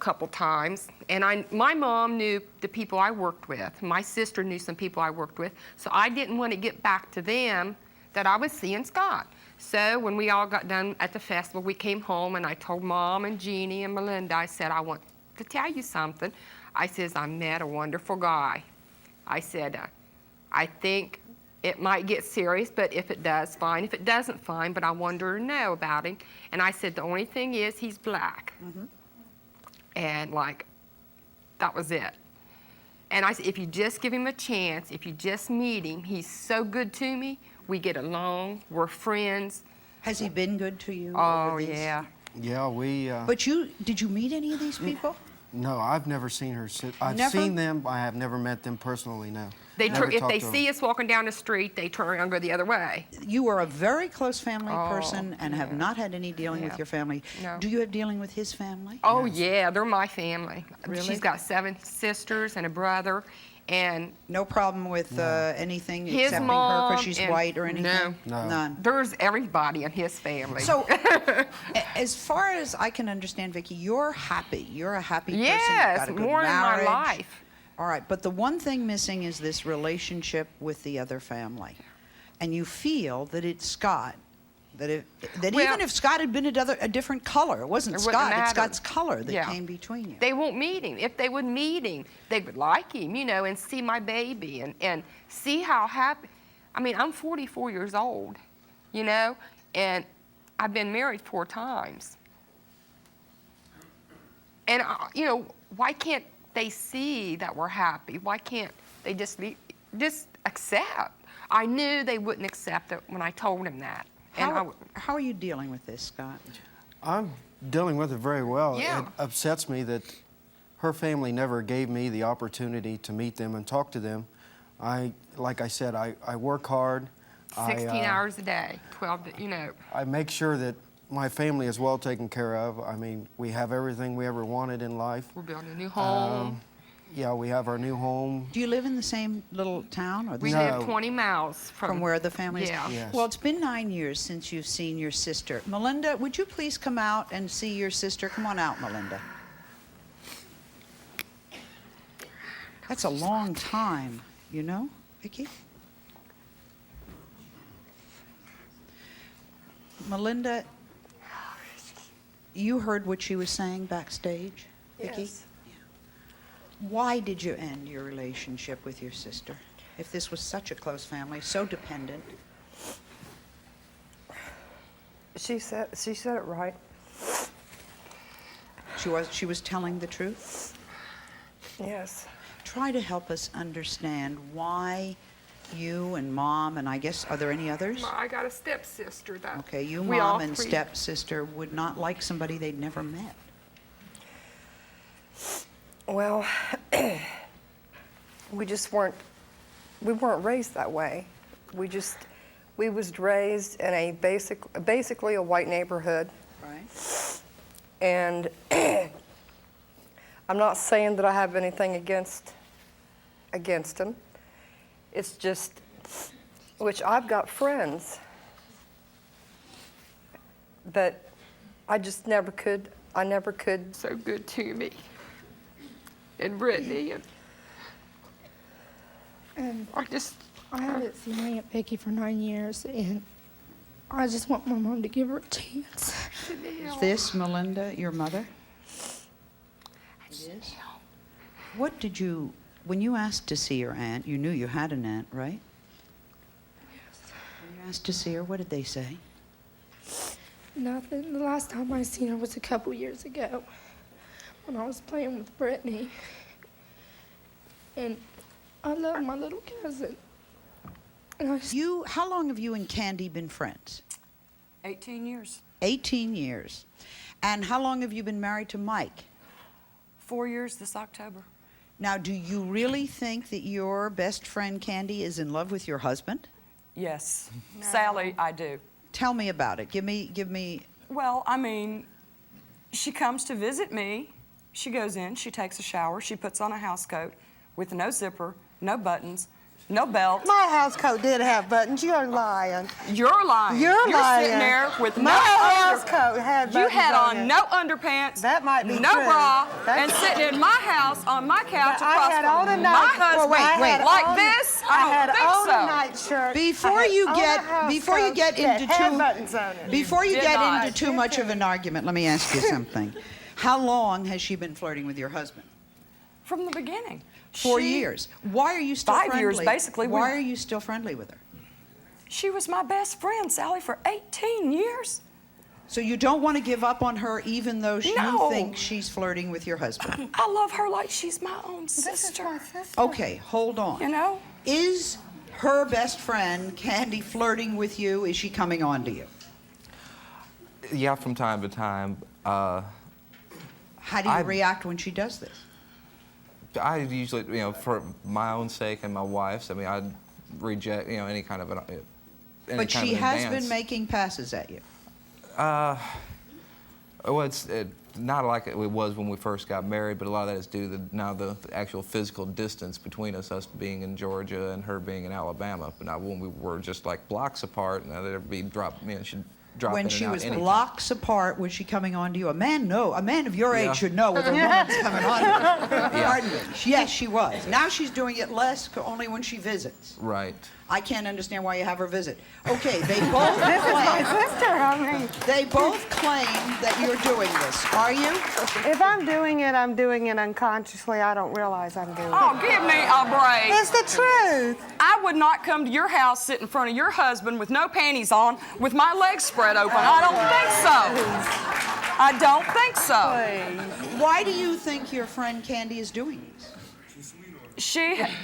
couple times, and my mom knew the people I worked with. My sister knew some people I worked with, so I didn't want to get back to them that I was seeing Scott. So when we all got done at the festival, we came home, and I told Mom and Jeannie and Melinda, I said, I want to tell you something. I says, I met a wonderful guy. I said, I think it might get serious, but if it does, fine. If it doesn't, fine, but I want her to know about him. And I said, the only thing is he's black. Mm-hmm. And, like, that was it. And I said, if you just give him a chance, if you just meet him, he's so good to me. We get along. We're friends. Has he been good to you? Oh, yeah. Yeah, we... But did you meet any of these people? No, I've never seen her. I've seen them. I have never met them personally, no. If they see us walking down the street, they turn around and go the other way. You are a very close family person and have not had any dealing with your family. No. Do you have dealing with his family? Oh, yeah, they're my family. Really? She's got 7 sisters and a brother, and... No problem with anything his excepting mom her because she's white or anything? No. None. There's everybody in his family. So, as far as I can understand, Vicki, you're happy. You're a happy person. Yes, You've got a good more marriage. in my life. All right, but the one thing missing is this relationship with the other family. And you feel that it's Scott, even if Scott had been a different color, it wasn't Scott, it's Scott's color that came between you. They won't meet him. If they would meet him, they would like him, you know, and see my baby and see how happy. I mean, I'm 44 years old, you know, and I've been married 4 times. And, you know, why can't they see that we're happy? Why can't they just accept? I knew they wouldn't accept it when I told them that. How are you dealing with this, Scott? I'm dealing with it very well. Yeah. It upsets me that her family never gave me the opportunity to meet them and talk to them. Like I said, I work hard. 16 hours a day, 12, you know. I make sure that my family is well taken care of. I mean, we have everything we ever wanted in life. We're building a new home. Yeah, we have our new home. Do you live in the same little town? Or We live 20 miles from where the family is? Yeah. Yes. Well, it's been 9 years since you've seen your sister. Melinda, would you please come out and see your sister? Come on out, Melinda. That's a long time, you know, Vicki? Melinda, you heard what she was saying backstage, Vicki? Yes. Why did you end your relationship with your sister? If this was such a close family, so dependent. She said it right. She was telling the truth? Yes. Try to help us understand why you and Mom, and I guess, are there any others? I got a stepsister that Okay, you, we all Mom, and three- stepsister would not like somebody they'd never met. Well, we weren't raised that way. We was raised in a basically a white neighborhood. Right. And I'm not saying that I have anything against him. It's just, which I've got friends that I just never could. So good to me. And Brittany And I haven't seen my Aunt Becky for 9 years, and I just want my mom to give her a chance. Is this, Melinda, your mother? It is? What did you, when you asked to see your aunt, you knew you had an aunt, right? Yes. When you asked to see her, what did they say? Nothing. The last time I seen her was a couple years ago when I was playing with Brittany. And I love my little cousin. And How long have you and Candy been friends? 18 years. 18 years. And how long have you been married to Mike? 4 years this October. Now, do you really think that your best friend Candy is in love with your husband? Yes. No. Sally, I do. Tell me about it. Give me. Well, I mean, she comes to visit me. She goes in, she takes a shower, she puts on a house coat with no zipper, no buttons, No belt. My house coat did have buttons. You're lying. You're lying. You're lying. sitting there with My no house coat had buttons. You had on it. no underpants. That might be no true. bra, That's- and sitting in my house on my couch I across had from on a my night. husband. wait. I had Like on- this? I I had don't think on so. a night shirt. Before I had you on get a house before you coat get that into had too buttons on it. before you Did get not. into too much of an argument, let me ask you something. How long has she been flirting with your husband? From the beginning. 4 She- years. Why are you still 5 friendly? years, basically. Why are you still friendly with her? She was my best friend, Sally, for 18 years. So you don't want to give up on her even though you No. think she's flirting with your husband? I love her like she's my own sister. My sister. Okay, hold on. You know? Is her best friend, Candy, flirting with you? Is she coming on to you? Yeah, from time to time. How do you I- react when she does this? I usually, for my own sake and my wife's, I mean, I reject, any kind of an. Any But kind she of has advance. been making passes at you. Well, it's not like it was when we first got married, but a lot of that is due to now the actual physical distance between us being in Georgia and her being in Alabama. But now when we were just like blocks apart, now there'd be she'd drop in When and she out was anytime. blocks apart, was she coming on to you? A man of your age Yeah. should know whether a woman's coming on to you. Pardon me. Yes, she was. Now she's doing it less, only when she visits. Right. I can't understand why you have her visit. Okay, they both This is my claim, sister. I mean, they both claim that you're doing this. Are you? if I'm doing it unconsciously. I don't realize I'm doing it. Oh, give me a break. It's the truth. I would not come to your house, sit in front of your husband with no panties on, with my legs spread open. I don't think so. I don't think so. Why do you think your friend Candy is doing this?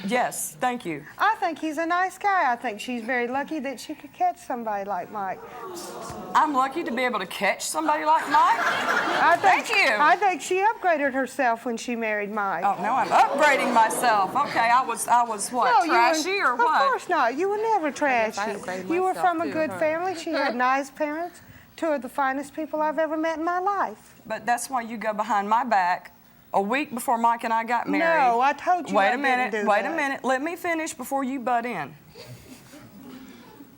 Yes, thank you. I think he's a nice guy. I think she's very lucky that she could catch somebody like Mike. I'm lucky to be able to catch somebody like Mike. Thank you. I think she upgraded herself when she married Mike. Oh, now I'm upgrading myself. Okay, I was what, No, you trashy were, or what? Of course not. You were never trashy. I upgraded You were myself from a too, good huh? family. She had nice parents. Two of the finest people I've ever met in my life. But that's why you go behind my back a week before Mike and I got married. No, I told you Wait I a minute, didn't do wait that. a minute. Let me finish before you butt in.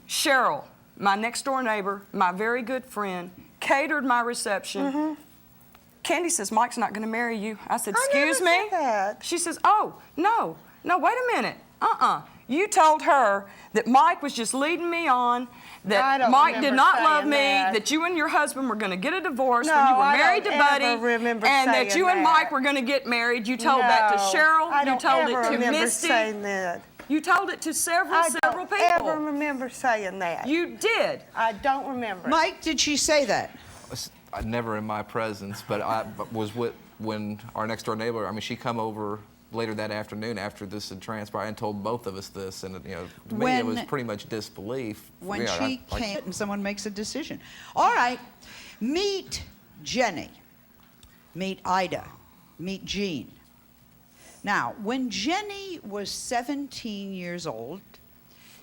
Cheryl, my next door neighbor, my very good friend, catered my reception. Mm-hmm. Candy says, Mike's not going to marry you. I said, I never excuse me? said that. She says, oh, no, wait a minute. You told her that Mike was just leading me on, I that don't Mike did remember not love saying me, that. you and your husband were going to get a divorce No, when you were I married to don't Buddy, ever remember and that saying you and that. Mike were going to get married. You told that to No, Cheryl. I You don't told ever it to remember Misty. saying that. You told it to several I don't people. ever remember saying that. You did. I don't remember. Mike, did she say that? Never in my presence, but I was with when our next door neighbor. I mean, she come over later that afternoon after this had transpired and told both of us this, and to me it was When- pretty much disbelief. When she came and someone makes a decision. All right, meet Jenny, meet Ida, meet Jean. Now, when Jenny was 17 years old,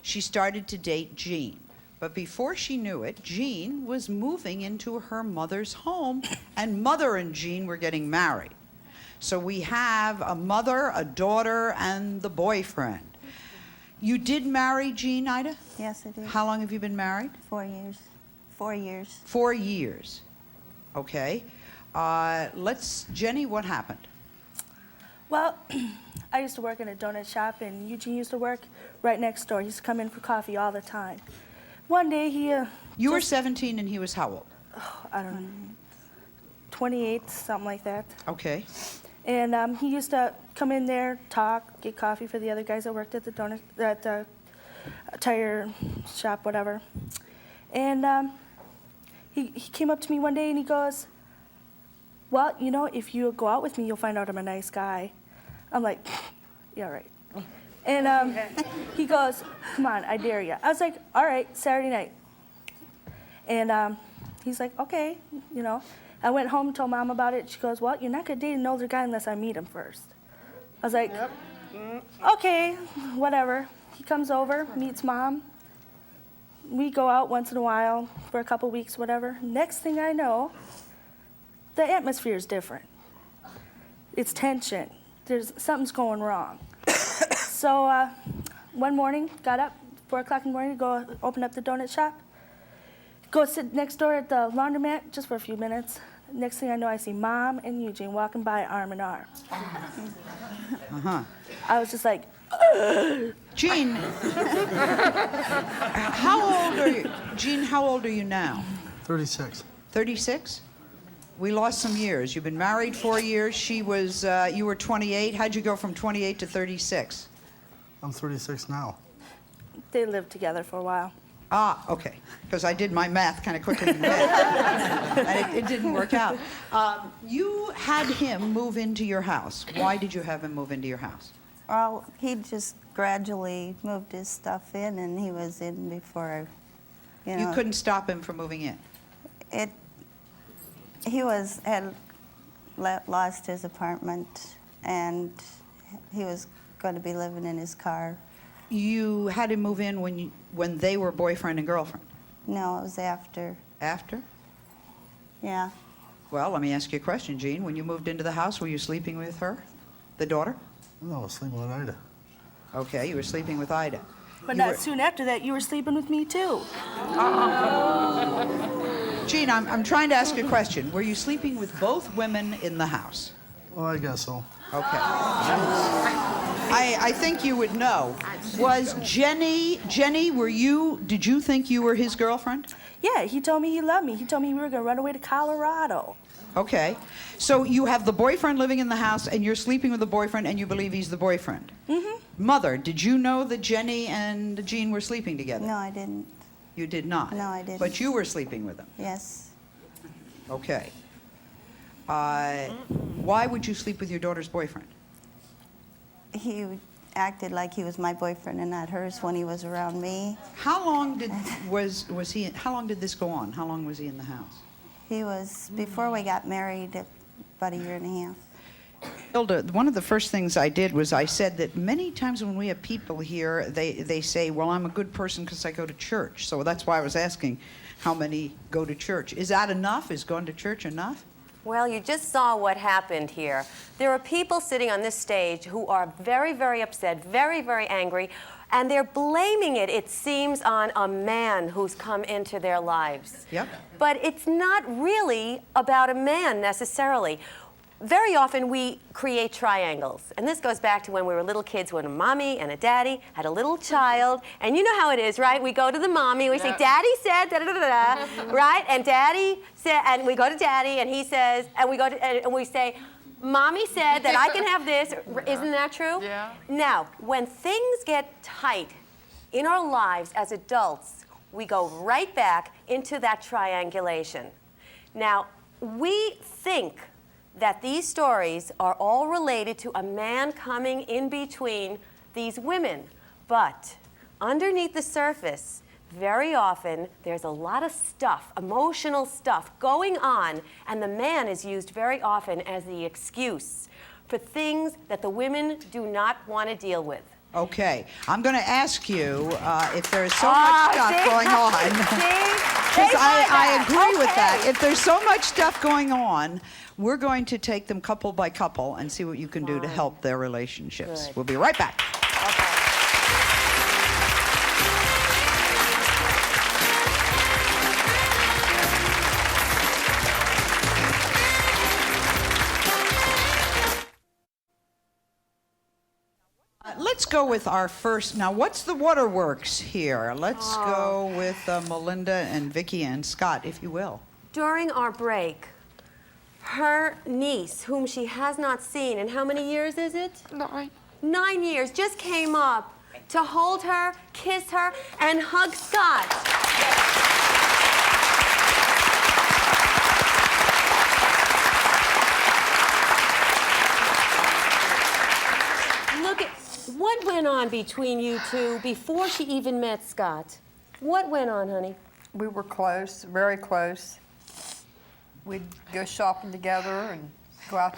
she started to date Jean. But before she knew it, Jean was moving into her mother's home, and Mother and Jean were getting married. So we have a mother, a daughter, and the boyfriend. You did marry Jean, Ida? Yes, I did. How long have you been married? 4 years. 4 years. 4 years. Okay. Jenny, what happened? Well, I used to work in a donut shop, and Eugene used to work right next door. He used to come in for coffee all the time. One day he You were 17 and he was how old? I don't know, 28, something like that. Okay. And he used to come in there, talk, get coffee for the other guys that worked at the tire shop, whatever. And he came up to me one day and he goes, well, if you go out with me, you'll find out I'm a nice guy. I'm like, yeah, right. And he goes, come on, I dare you. I was like, all right, Saturday night. And he's like, okay, I went home and told Mom about it. She goes, well, you're not going to date an older guy unless I meet him first. I was like, okay, whatever. He comes over, meets Mom. We go out once in a while for a couple weeks, whatever. Next thing I know, the atmosphere is different. It's tension. Something's going wrong. So one morning, got up, 4 o'clock in the morning, to go open up the donut shop. Go sit next door at the laundromat just for a few minutes. Next thing I know, I see Mom and Eugene walking by arm in arm. I was just like, Jean, how old are you? Jean, how old are you now? 36. 36? We lost some years. You've been married 4 years. She was, you were 28. How'd you go from 28 to 36? I'm 36 now. they lived together for a while. Ah, okay, because I did my math kind of quickly in my head, and it didn't work out. You had him move into your house. Why did you have him move into your house? Well, he just gradually moved his stuff in, and he was in before, you know. You couldn't stop him from moving in? He had lost his apartment, and he was going to be living in his car. You had him move in when they were boyfriend and girlfriend? No, it was after. After? Yeah. Well, let me ask you a question, Jean. When you moved into the house, were you sleeping with her, the daughter? No, I was sleeping with Ida. Okay, you were sleeping with Ida. But not soon after that, you were sleeping with me too. Jean, I'm trying to ask you a question. Were you sleeping with both women in the house? Well, I guess so. Okay. I think you would know. Was Jenny, did you think you were his girlfriend? Yeah, he told me he loved me. He told me we were going to run away to Colorado. Okay. So you have the boyfriend living in the house, and you're sleeping with the boyfriend, and you believe he's the boyfriend? Mm-hmm. Mother, did you know that Jenny and Jean were sleeping together? No, I didn't. You did not? No, I didn't. But you were sleeping with them? Yes. Okay. Why would you sleep with your daughter's boyfriend? He acted like he was my boyfriend and not hers when he was around me. How long did how long did this go on? How long was he in the house? He was, before we got married, about a year and a half. Hilda, one of the first things I did was I said that many times when we have people here, they say, well, I'm a good person because I go to church. So that's why I was asking how many go to church. Is that enough? Is going to church enough? Well, you just saw what happened here. There are people sitting on this stage who are very, very upset, very, very angry, and they're blaming it, it seems, on a man who's come into their lives. Yep. But it's not really about a man necessarily. Very often we create triangles, and this goes back to when we were little kids, when a mommy and a daddy had a little child, and you know how it is, right? We go to the mommy, we say, Daddy said da-da-da-da-da, right? And Daddy said, and we go to Daddy, and he says, and we go to, and we say, Mommy said that I can have this. Isn't that true? Yeah. Now, when things get tight in our lives as adults, we go right back into that triangulation. Now, we think that these stories are all related to a man coming in between these women. But underneath the surface, very often, there's a lot of stuff, emotional stuff going on, and the man is used very often as the excuse for things that the women do not want to deal with. Okay. I'm going to ask you if there's so much stuff going on. Because I agree with that. If there's so much stuff going on, we're going to take them couple by couple and see what you can do to help their relationships. Good. We'll be right back. Let's go with our first. Now, what's the waterworks here? Let's go with Melinda and Vicki and Scott, if you will. During our break, her niece, whom she has not seen in how many years is it? 9. 9 years, just came up to hold her, kiss her, and hug Scott. Look at what went on between you two before she even met Scott. What went on, honey? We were close, very close. We'd go shopping together and go out